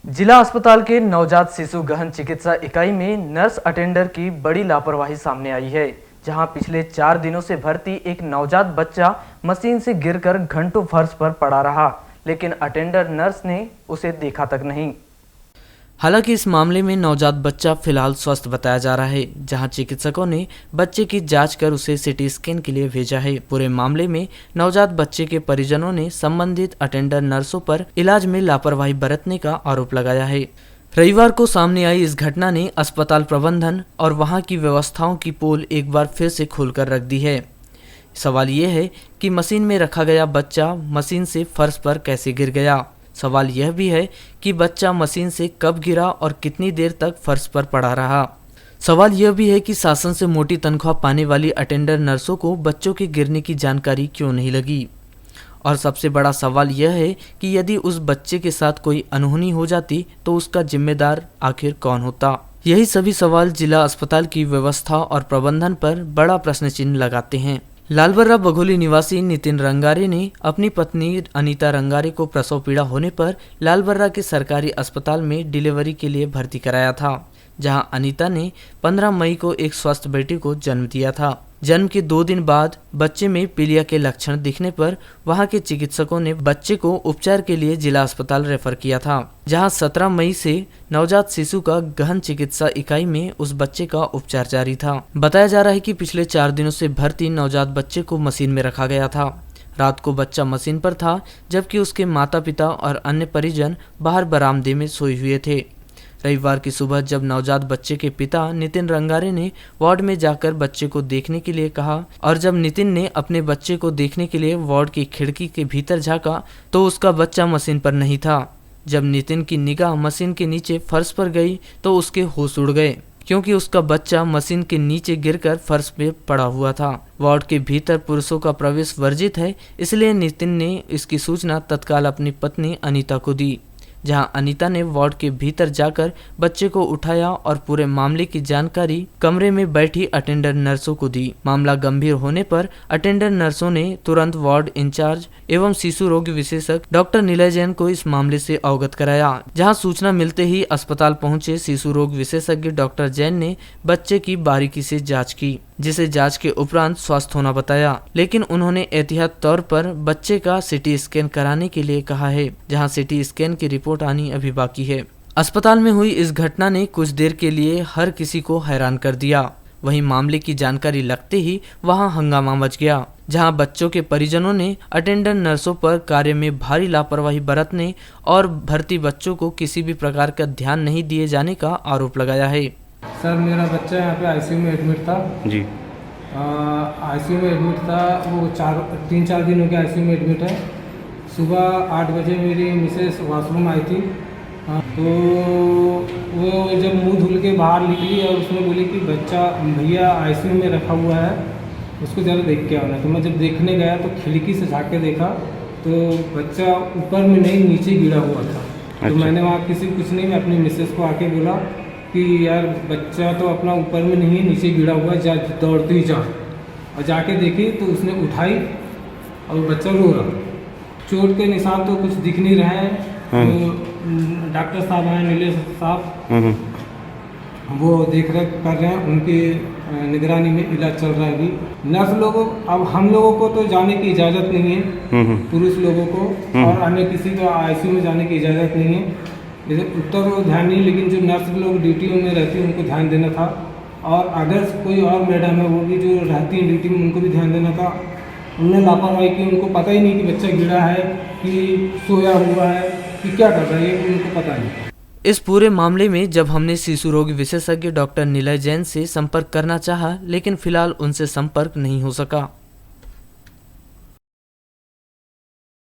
जिला अस्पताल के नवजात शिशु गहन चिकित्सा इकाई में नर्स अटेंडर की बड़ी लापरवाही सामने आई है, जहां पिछले 4 दिनों से भर्ती एक नवजात बच्चा मशीन से गिरकर घंटों फर्श पर पड़ा रहा, लेकिन अटेंडर नर्स ने उसे देखा तक नहीं। हालांकि इस मामले में नवजात बच्चा फिलहाल स्वस्थ बताया जा रहा है, जहां चिकित्सकों ने बच्चे की जांच कर उसे सीटी स्कैन के लिए भेजा है। पूरे मामले में नवजात बच्चे के परिजनों ने संबंधित अटेंडर नर्सों पर इलाज में लापरवाही बरतने का आरोप लगाया है। रविवार को सामने आई इस घटना ने अस्पताल प्रबंधन और वहां की व्यवस्थाओं की पोल एक बार फिर से खोलकर रख दी है। सवाल ये है कि मशीन में रखा गया बच्चा मशीन से फर्श पर कैसे गिर गया। सवाल यह भी है कि बच्चा मशीन से कब गिरा और कितनी देर तक फर्श पर पड़ा रहा। सवाल यह भी है कि शासन से मोटी तनख्वाह पाने वाली अटेंडर नर्सों को बच्चों के गिरने की जानकारी क्यों नहीं लगी। और सबसे बड़ा सवाल यह है कि यदि उस बच्चे के साथ कोई अनहोनी हो जाती तो उसका जिम्मेदार आखिर कौन होता। यही सभी सवाल जिला अस्पताल की व्यवस्था और प्रबंधन पर बड़ा प्रश्न चिन्ह लगाते हैं। लालबर्रा बघोली निवासी नितिन रंगारे ने अपनी पत्नी अनीता रंगारे को प्रसव पीड़ा होने पर लालबर्रा के सरकारी अस्पताल में डिलीवरी के लिए भर्ती कराया था, जहां अनीता ने 15 मई को एक स्वस्थ बेटे को जन्म दिया था। जन्म के 2 दिन बाद बच्चे में पीलिया के लक्षण दिखने पर वहां के चिकित्सकों ने बच्चे को उपचार के लिए जिला अस्पताल रेफर किया था, जहां 17 मई से नवजात शिशु का गहन चिकित्सा इकाई में उस बच्चे का उपचार जारी था। बताया जा रहा है कि पिछले 4 दिनों से भर्ती नवजात बच्चे को मशीन में रखा गया था। रात को बच्चा मशीन पर था, जबकि उसके माता पिता और अन्य परिजन बाहर बरामदे में सोए हुए थे। रविवार की सुबह जब नवजात बच्चे के पिता नितिन रंगारे ने वार्ड में जाकर बच्चे को देखने के लिए कहा और जब नितिन ने अपने बच्चे को देखने के लिए वार्ड की खिड़की के भीतर झांका तो उसका बच्चा मशीन पर नहीं था। जब नितिन की निगाह मशीन के नीचे फर्श पर गई तो उसके होश उड़ गए, क्योंकि उसका बच्चा मशीन के नीचे गिरकर फर्श पे पड़ा हुआ था। वार्ड के भीतर पुरुषों का प्रवेश वर्जित है, इसलिए नितिन ने इसकी सूचना तत्काल अपनी पत्नी अनीता को दी, जहां अनीता ने वार्ड के भीतर जाकर बच्चे को उठाया और पूरे मामले की जानकारी कमरे में बैठी अटेंडर नर्सों को दी। मामला गंभीर होने पर अटेंडर नर्सों ने तुरंत वार्ड इंचार्ज एवं शिशु रोग विशेषज्ञ डॉक्टर नीलय जैन को इस मामले से अवगत कराया, जहां सूचना मिलते ही अस्पताल पहुंचे शिशु रोग विशेषज्ञ डॉक्टर जैन ने बच्चे की बारीकी से जाँच की, जिसे जांच के उपरांत स्वस्थ होना बताया, लेकिन उन्होंने एहतियात तौर पर बच्चे का सीटी स्कैन कराने के लिए कहा है, जहां सीटी स्कैन की रिपोर्ट आनी अभी बाकी है। अस्पताल में हुई इस घटना ने कुछ देर के लिए हर किसी को हैरान कर दिया। वहीं मामले की जानकारी लगते ही वहां हंगामा मच गया, जहां बच्चों के परिजनों ने अटेंडर नर्सों पर कार्य में भारी लापरवाही बरतने और भर्ती बच्चों को किसी भी प्रकार का ध्यान नहीं दिए जाने का आरोप लगाया है। सर, मेरा बच्चा यहाँ पे आईसीयू में एडमिट था जी। आईसीयू में एडमिट था, वो 3-4 दिन हो गया आईसीयू में एडमिट है। सुबह 8 बजे मेरी मिसेस वॉशरूम आई थी, तो वो जब मुंह धुल के बाहर निकली और उसने बोली कि बच्चा भैया आईसीयू में रखा हुआ है, उसको ज़रा देख के आना। तो मैं जब देखने गया तो खिड़की से झाँक के देखा तो बच्चा ऊपर में नहीं नीचे गिरा हुआ था। अच्छा। तो मैंने वहाँ कुछ नहीं, मैं अपनी मिसेस को आके बोला कि यार बच्चा तो अपना ऊपर में नहीं है, नीचे गिरा हुआ है, जा दौड़ती जा। और जाके देखी तो उसने उठाई और बच्चा रो रहा। चोट के निशान तो कुछ दिख नहीं रहे हैं। तो डॉक्टर साहब आए, नीलेश साहब, वो देख रेख कर रहे हैं, उनकी निगरानी में इलाज चल रहा है अभी। नर्स लोगों, अब हम लोगों को तो जाने की इजाज़त नहीं है, पुरुष लोगों को और अन्य किसी का आईसीयू में जाने की इजाज़त नहीं है। जैसे उत्तर को ध्यान नहीं, लेकिन जो नर्स लोग ड्यूटी में रहती हैं उनको ध्यान देना था, और अगर कोई और मैडम है वो भी जो रहती हैं ड्यूटी में उनको भी ध्यान देना था। उन्होंने लापरवाही की, उनको पता ही नहीं कि बच्चा गिरा है कि सोया हुआ है कि क्या कर रहा है, ये उनको पता नहीं। इस पूरे मामले में जब हमने शिशु रोग विशेषज्ञ डॉक्टर नीलय जैन से संपर्क करना चाहा, लेकिन फिलहाल उनसे संपर्क नहीं हो सका।